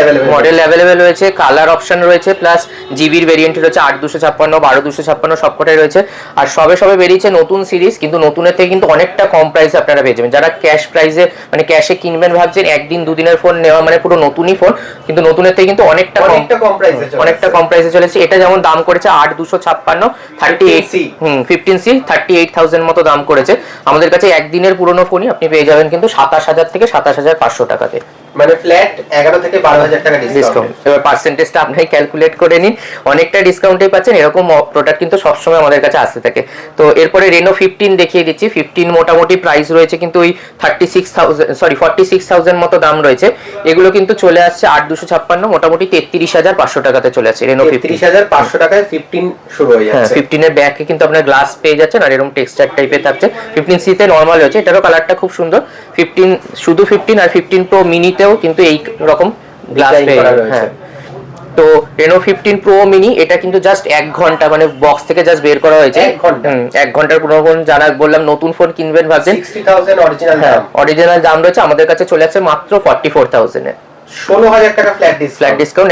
अवेलेबल রয়েছে, কালার অপশন রয়েছে, প্লাস জিবির ভেরিয়েন্ট রয়েছে 8 256 12 256 সবকটাই রয়েছে। আর সবে বেরিয়েছে হচ্ছে নতুন সিরিজ, কিন্তু নতুনের থেকে কিন্তু অনেকটা কম প্রাইসে আপনারা পেয়ে যাবেন। যারা ক্যাশ প্রাইসে মানে ক্যাশে কিনবেন ভাবছেন, একদিন দুদিনের ফোন নেওয়া মানে পুরো নতুনই ফোন, কিন্তু নতুনের থেকে কিন্তু অনেকটা কম প্রাইসে চলেছে। এটা যেমন দাম করেছে 8256 15C 38,000 মতো দাম করেছে। আমাদের কাছে একদিনের পুরনো ফোনই আপনি পেয়ে যাবেন কিন্তু 27,000 থেকে 27,500 টাকাতে, মানে ফ্ল্যাট 11 থেকে 12,000 টাকা ডিসকাউন্ট। এবার পার্সেন্টেজটা আপনি ক্যালকুলেট করে নিন, অনেকটা ডিসকাউন্টে পাচ্ছেন। এরকম প্রোডাক্ট কিন্তু সবসময় আমাদের কাছে আসতে থাকে। তো এরপরে Reno 15 দেখিয়ে দিচ্ছি। 15 মোটামুটি প্রাইস রয়েছে কিন্তু ওই 46,000 মতো দাম রয়েছে। এগুলো কিন্তু চলে আসছে 8256 মোটামুটি 33,500 টাকাতে চলে আসছে। Reno 33,500 টাকায় 15 শুরু হয়ে যাচ্ছে। 15 এর ব্যাকে কিন্তু আপনার গ্লাস পেয়ে যাচ্ছেন আর এরকম টেক্সচার টাইপের থাকছে। 15C তে নরমাল রয়েছে, এটারও কালারটা খুব সুন্দর। 15 শুধু 15 আর 15 Pro মিনিতেও কিন্তু এই রকম গ্লাস পেয়ে যাবেন। হ্যাঁ, তো Reno 15 Pro mini এটা কিন্তু জাস্ট 1 ঘন্টা মানে বক্স থেকে জাস্ট বের করা হয়েছে। 1 ঘন্টার পুরো ফোন, যারা বললাম নতুন ফোন কিনবেন ভাবছেন 60,000 অরিজিনাল দাম। অরিজিনাল দাম রয়েছে, আমাদের কাছে চলে আসছে মাত্র 44,000 এ। 16,000 টাকা ফ্ল্যাট ডিসকাউন্ট,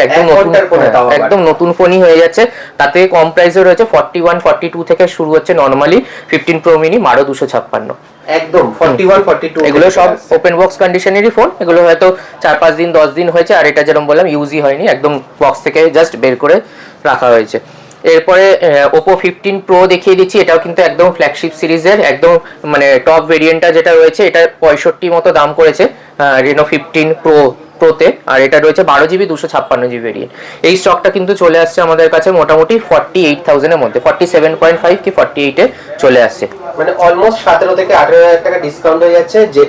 একদম নতুন ফোনই হয়ে যাচ্ছে। তাতে কম প্রাইসে রয়েছে 41 42 থেকে শুরু হচ্ছে নরমালি 15 Pro mini 12256 একদম 41 42। এগুলো সব ওপেন বক্স কন্ডিশনেরই ফোন। এগুলো হয়তো 4-5 দিন 10 দিন হয়েছে, আর এটা যেরকম বললাম ইউজই হয়নি, একদম বক্স থেকে জাস্ট বের করে রাখা হয়েছে। এরপরে Oppo 15 Pro দেখিয়ে দিচ্ছি। এটাও কিন্তু একদম ফ্ল্যাগশিপ সিরিজের একদম মানে টপ ভেরিয়েন্টটা যেটা রয়েছে, এটা 65 মতো দাম করেছে Reno 15 Pro-তে, আর এটা রয়েছে 12GB 256GB ভেরিয়েন্ট। এই স্টকটা কিন্তু চলে আসছে আমাদের কাছে মোটামুটি 48,000 এর মধ্যে, 47.5 কি 48 এ চলে আসছে, মানে অলমোস্ট 17 থেকে 18,000 টাকা ডিসকাউন্ট হয়ে যাচ্ছে যে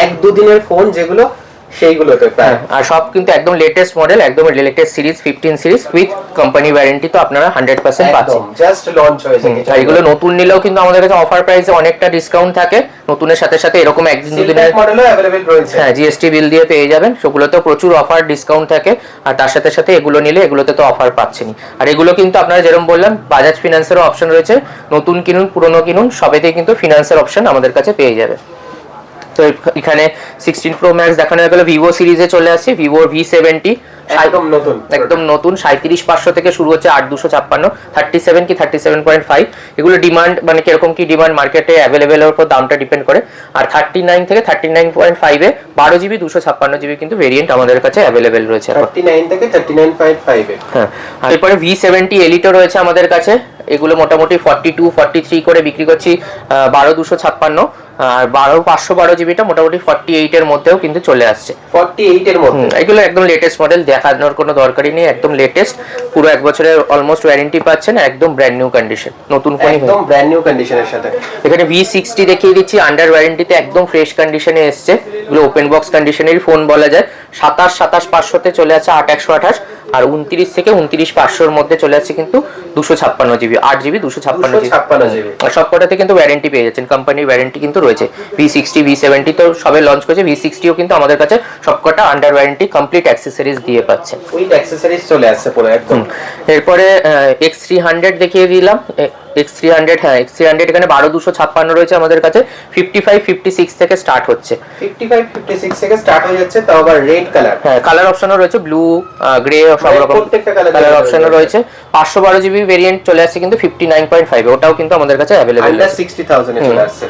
1-2 দিনের ফোন যেগুলো সেইগুলোতে প্রায়। আর সব কিন্তু একদম লেটেস্ট মডেল, একদম latest series 15 series with company warranty তো আপনারা 100% পাচ্ছেন। জাস্ট লঞ্চ হয়েছে। আর এগুলো নতুন নিলেও কিন্তু আমাদের কাছে অফার প্রাইসে অনেকটা ডিসকাউন্ট থাকে। নতুনের সাথে সাথে এরকম একদিন দুদিনের মডেলও अवेलेबल রয়েছে। হ্যাঁ, জিএসটি বিল দিয়ে পেয়ে যাবেন। সেগুলোতেও প্রচুর অফার ডিসকাউন্ট থাকে, আর তার সাথে সাথে এগুলো নিলে এগুলোতে তো অফার পাচ্ছেনই। আর এগুলো কিন্তু আপনারা যেরকম বললাম বাজাজ ফিনান্সেরও অপশন রয়েছে, নতুন কিনুন পুরনো কিনুন সবেতেই কিন্তু ফিনান্সের অপশন আমাদের কাছে পেয়ে যাবে। তো এখানে 16 Pro Max দেখানো হয়ে গেল। ভিভো সিরিজে চলে আসছে ভিভো V70 একদম নতুন 37,500 থেকে শুরু হচ্ছে 8,256 37 কি 37.5। এগুলো ডিমান্ড মানে কিরকম কি ডিমান্ড মার্কেটে অ্যাভেলেবেল এর উপর দামটা ডিপেন্ড করে। আর 39 থেকে 39.5 এ 12GB 256GB কিন্তু ভেরিয়েন্ট আমাদের কাছে অ্যাভেলেবেল রয়েছে 39 থেকে 39.5 এ। হ্যাঁ, আর এরপরে V70 Elite রয়েছে আমাদের কাছে। এগুলো মোটামুটি 42 43 করে বিক্রি করছি 12,256, আর 512GBটা মোটামুটি 48 এর মধ্যেও কিন্তু চলে আসছে। 48 এর মধ্যে এগুলো একদম লেটেস্ট মডেল, দেখানোর কোনো দরকারই নেই, একদম লেটেস্ট, পুরো 1 বছরের অলমোস্ট ওয়ারেন্টি পাচ্ছেন, একদম ব্র্যান্ড নিউ কন্ডিশন, নতুন ফোন একদম ব্র্যান্ড নিউ কন্ডিশনের সাথে। এখানে V60 দেখিয়ে দিচ্ছি, আন্ডার ওয়ারেন্টিতে একদম ফ্রেশ কন্ডিশনে এসছে। এগুলো ওপেন বক্স কন্ডিশনের ফোন বলা যায়। 27 তে চলে আসছে 8/128, আর 29 থেকে 29/500 এর মধ্যে চলে আসছে কিন্তু 256GB 8GB 256GB। আর সবকটাতে কিন্তু ওয়ারেন্টি পেয়ে যাচ্ছেন, কোম্পানির ওয়ারেন্টি কিন্তু রয়েছে। V60 V70 তো সবে লঞ্চ করেছে, V60ও কিন্তু আমাদের কাছে সবকটা আন্ডার ওয়ারেন্টি কমপ্লিট অ্যাক্সেসরিজ দিয়ে পাচ্ছেন, উইথ অ্যাক্সেসরিজ চলে আসছে পুরো একদম। এরপরে X300 দেখিয়ে দিলাম। X300 হ্যাঁ, X300 এখানে 12,256 রয়েছে আমাদের কাছে। 55 56 থেকে স্টার্ট হচ্ছে, 55 56 থেকে স্টার্ট হয়ে যাচ্ছে, তাও আবার রেড কালার। হ্যাঁ, কালার অপশনও রয়েছে, ব্লু গ্রে সব রকম প্রত্যেকটা কালার অপশনও রয়েছে। 512GB ভেরিয়েন্ট চলে আসছে কিন্তু 59.5, ওটাও কিন্তু আমাদের কাছে অ্যাভেলেবল, আন্ডার 60,000 এ চলে আসছে।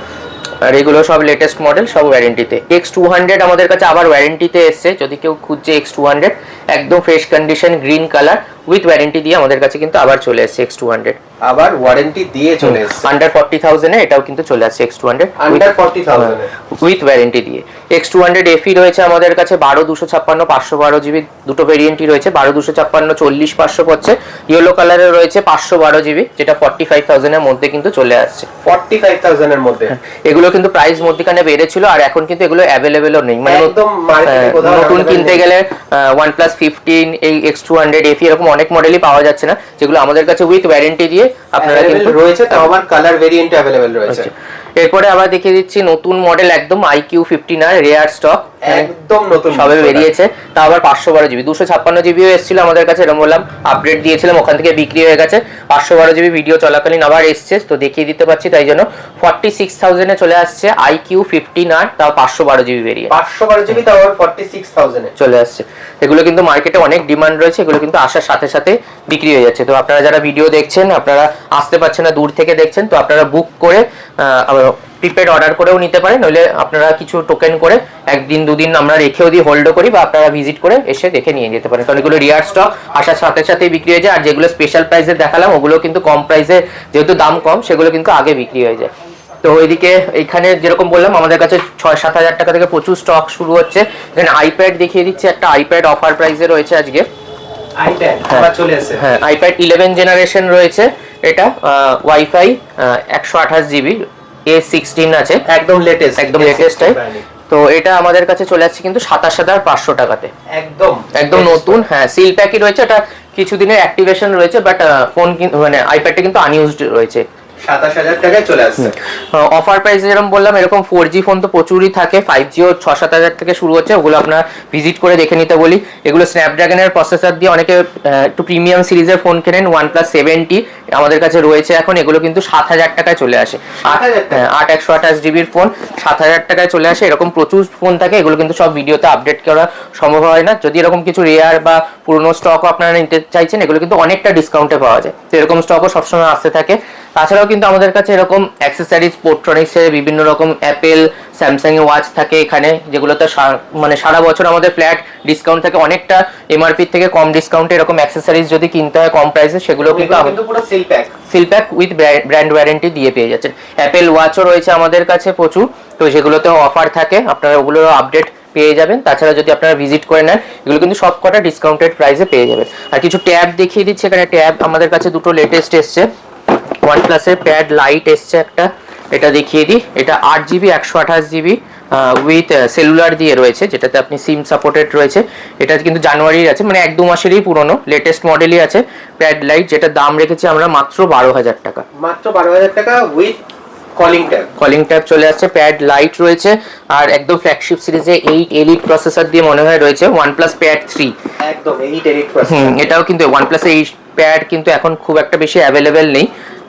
আর এগুলো সব লেটেস্ট মডেল, সব ওয়ারেন্টিতে। X200 আমাদের কাছে আবার ওয়ারেন্টিতে এসছে, যদি কেউ খুঁজছে X200 একদম fresh condition green colour with warranty দিয়ে আমাদের কাছে কিন্তু আবার চলে এসছে X200, আবার ওয়ারেন্টি দিয়ে চলে এসছে। আন্ডার 40,000 এ এটাও কিন্তু চলে আসছে X200 under 40,000 A with warranty দিয়ে। X200 FE রয়েছে আমাদের কাছে 12,256 512GB দুটো ভেরিয়েন্টই রয়েছে। 12,256 40,500 পড়ছে। ইয়েলো কালারের রয়েছে 512GB, যেটা 45,000 এর মধ্যে কিন্তু চলে আসছে, 45,000 এর মধ্যে। এগুলো কিন্তু প্রাইস মধ্যখানে বেড়েছিল, আর এখন কিন্তু এগুলো অ্যাভেলেবেলও নেই, মানে একদম মার্কেটে কোথাও নতুন কিনতে গেলে OnePlus 15 এই X200 FE এরকম অনেক মডেলই পাওয়া যাচ্ছে না, যেগুলো আমাদের কাছে উইথ ওয়ারেন্টি দিয়ে আপনারা কিন্তু রয়েছে, তাও আমার কালার ভেরিয়েন্ট अवेलेबल রয়েছে। এরপরে আবার দেখিয়ে দিচ্ছি নতুন মডেল একদম IQ 15R রেয়ার স্টক, একদম নতুন সবে বেরিয়েছে, তা আবার 512 জিবি। 256 জিবিও এসেছিল আমাদের কাছে, এরকম বললাম আপডেট দিয়েছিলাম, ওখান থেকে বিক্রি হয়ে গেছে। 512 জিবি ভিডিও চলাকালীন আবার এসছে, তো দেখিয়ে দিতে পারছি, তাই জন্য 46,000 এ চলে আসছে iQ15R, তাও 512 জিবি বেরিয়ে। 512 জিবি তাও 46,000 এ চলে আসছে। এগুলো কিন্তু মার্কেটে অনেক ডিমান্ড রয়েছে, এগুলো কিন্তু আসার সাথে সাথে বিক্রি হয়ে যাচ্ছে। তো আপনারা যারা ভিডিও দেখছেন, আপনারা আসতে পারছেন না, দূর থেকে দেখছেন, তো আপনারা বুক করে প্রিপেড অর্ডার করেও নিতে পারেন, নইলে আপনারা কিছু টোকেন করে একদিন দুদিন আমরা রেখেও দিই, হোল্ডও করি, বা আপনারা ভিজিট করে এসে দেখে নিয়ে যেতে পারেন, কারণ এগুলো রিয়ার স্টক, আসার সাথে সাথেই বিক্রি হয়ে যায়। আর যেগুলো স্পেশাল প্রাইসে দেখালাম ওগুলো কিন্তু কম প্রাইসে, যেহেতু দাম কম, সেগুলো কিন্তু আগে বিক্রি হয়ে যায়। তো ওইদিকে এখানে যেরকম বললাম আমাদের কাছে 6-7 হাজার টাকা থেকে প্রচুর স্টক শুরু হচ্ছে। এখানে আইপ্যাড দেখিয়ে দিচ্ছি, একটা আইপ্যাড অফার প্রাইসে রয়েছে আজকে। আইপ্যাড আবার চলে এসেছে। হ্যাঁ, আইপ্যাড 11 জেনারেশন রয়েছে, এটা ওয়াইফাই 128 জিবি, A16 আছে, একদম লেটেস্ট, একদম লেটেস্ট টাইপ। তো এটা আমাদের কাছে চলে আসছে কিন্তু 27,500 টাকাতে, একদম নতুন। হ্যাঁ, সিল প্যাকই রয়েছে, এটা কিছুদিনের অ্যাক্টিভেশন রয়েছে, বাট ফোন মানে আইপ্যাডটা কিন্তু আনইউজড রয়েছে। 27,000 টাকায় চলে আসছে। অফার প্রাইসে যেরকম বললাম, এরকম 4G ফোন তো প্রচুরই থাকে, 5Gও 6-7 হাজার থেকে শুরু হচ্ছে, ওগুলো আপনারা ভিজিট করে দেখে নিতে বলি। এগুলো স্ন্যাপড্রাগনের প্রসেসর দিয়ে, অনেকে একটু প্রিমিয়াম সিরিজের ফোন কেনেন, OnePlus 7T আমাদের কাছে রয়েছে এখন, এগুলো কিন্তু 7,000 টাকায় চলে আসে। 128 জিবির ফোন 7,000 টাকায় চলে আসে। এরকম প্রচুর ফোন থাকে, এগুলো কিন্তু সব ভিডিওতে আপডেট করা সম্ভব হয় না। যদি এরকম কিছু রেয়ার বা পুরনো স্টকও আপনারা নিতে চাইছেন, এগুলো কিন্তু অনেকটা ডিসকাউন্টে পাওয়া যায়, তো এরকম স্টকও সবসময় আসতে থাকে। তাছাড়াও কিন্তু আমাদের কাছে এরকম অ্যাক্সেসরিজ, পোর্ট্রনিক্সের বিভিন্ন রকম অ্যাপেল, স্যামসাং এর ওয়াচ থাকে এখানে, যেগুলোতে মানে সারা বছর আমাদের ফ্ল্যাট ডিসকাউন্ট থাকে, অনেকটা এমআরপি থেকে কম ডিসকাউন্টে এরকম অ্যাক্সেসরিজ যদি কিনতে হয় কম প্রাইসে, সেগুলো কিন্তু পুরো seal pack with brand warranty দিয়ে পেয়ে যাচ্ছেন। অ্যাপেল ওয়াচও রয়েছে আমাদের কাছে প্রচুর, তো সেগুলোতেও অফার থাকে, আপনারা ওগুলোর আপডেট পেয়ে যাবেন। তাছাড়া যদি আপনারা ভিজিট করে নেন, এগুলো কিন্তু সব কটা ডিসকাউন্টেড প্রাইসে পেয়ে যাবেন। আর কিছু ট্যাব দেখিয়ে দিচ্ছে এখানে, ট্যাব আমাদের কাছে দুটো লেটেস্ট এসছে। OnePlus এর প্যাড লাইট এসছে একটা, এটা দেখিয়ে দিই, এটা 8GB 128 জিবি উইথ সেলুলার দিয়ে রয়েছে, যেটাতে আপনি সিম সাপোর্টেড রয়েছে। এটা কিন্তু জানুয়ারির আছে, মানে 1-2 মাসেরই পুরনো, লেটেস্ট মডেলই আছে প্যাড লাইট, যেটা দাম রেখেছি আমরা মাত্র 12,000 টাকা। মাত্র 12,000 টাকা উইথ কলিং ট্যাব চলে আসছে, প্যাড লাইট রয়েছে। আর একদম ফ্ল্যাগশিপ সিরিজে 8 এলিট প্রসেসর দিয়ে মনে হয় রয়েছে, OnePlus Pad 3, একদম 8 এলিট প্রসেসর। এটাও কিন্তু OnePlus এই প্যাড কিন্তু এখন খুব একটা বেশি অ্যাভেলেবেল নেই,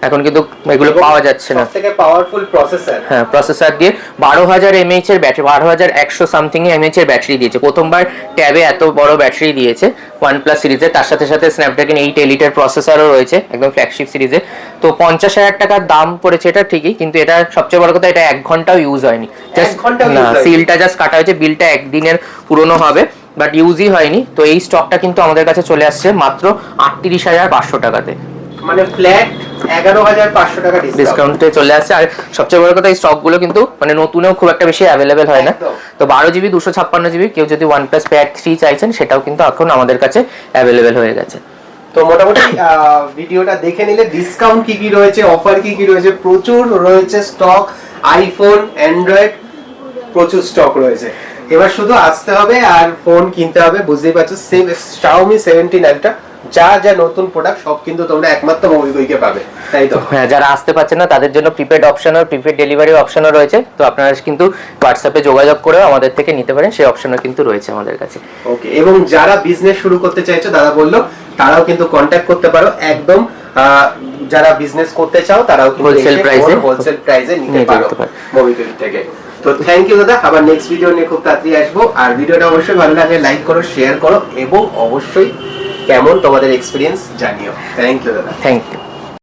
এখন কিন্তু এগুলো পাওয়া যাচ্ছে না। সবথেকে পাওয়ারফুল প্রসেসর, হ্যাঁ, প্রসেসর দিয়ে 12,000 mAh এর ব্যাটারি, 12,100 সামথিং mAh এর ব্যাটারি দিয়েছে, প্রথমবার ট্যাবে এত বড় ব্যাটারি দিয়েছে OnePlus সিরিজে। তার সাথে সাথে স্ন্যাপড্রাগন 8 এলিটের প্রসেসরও রয়েছে একদম ফ্ল্যাগশিপ সিরিজে। তো 50,000 টাকার দাম পড়েছে এটা ঠিকই, কিন্তু এটা সবচেয়ে বড় কথা, এটা 1 ঘন্টাও ইউজ হয়নি, জাস্ট সিলটা জাস্ট কাটা হয়েছে, বিলটা একদিনের পুরনো হবে, বাট ইউজই হয়নি। তো এই স্টকটা কিন্তু আমাদের কাছে চলে আসছে মাত্র 38,500 টাকাতে, মানে ফ্ল্যাট 11,500 টাকা ডিসকাউন্টে চলে আসছে। আর সবচেয়ে বড় কথা, এই স্টকগুলো কিন্তু মানে নতুনেও খুব একটা বেশি অ্যাভেলেবেল হয় না। তো 12GB 256GB কেউ যদি OnePlus Pad 3 চাইছেন, সেটাও কিন্তু এখন আমাদের কাছে অ্যাভেলেবেল হয়ে গেছে। তো মোটামুটি ভিডিওটা দেখে নিলে ডিসকাউন্ট কি কি রয়েছে, অফার কি কি রয়েছে, প্রচুর রয়েছে স্টক, আইফোন, অ্যান্ড্রয়েড, প্রচুর স্টক রয়েছে। এবার শুধু আসতে হবে আর ফোন কিনতে হবে, বুঝতেই পারছো। Xiaomi 17 Ultra যা যা নতুন প্রোডাক্ট সব কিন্তু তোমরা একমাত্র মোবিকুইকে পাবে, তাই তো? হ্যাঁ, যারা আসতে পারছেন না তাদের জন্য প্রিপেড অপশন আর প্রিপেড ডেলিভারি অপশনও রয়েছে, তো আপনারা কিন্তু হোয়াটসঅ্যাপে যোগাযোগ করেও আমাদের থেকে নিতে পারেন, সেই অপশনও কিন্তু রয়েছে আমাদের কাছে। ওকে, এবং যারা বিজনেস শুরু করতে চাইছো, দাদা বললো, তারাও কিন্তু কন্ট্যাক্ট করতে পারো একদম। যারা বিজনেস করতে চাও তারাও কিন্তু হোলসেল প্রাইসে নিতে পারো মোবিকুইক থেকে। তো থ্যাংক ইউ দাদা, আবার নেক্সট ভিডিও নিয়ে খুব তাড়াতাড়ি আসবো। আর ভিডিওটা অবশ্যই ভালো লাগলে লাইক করো, শেয়ার করো, এবং অবশ্যই কেমন তোমাদের এক্সপিরিয়েন্স জানিও। থ্যাংক ইউ দাদা। Thank you.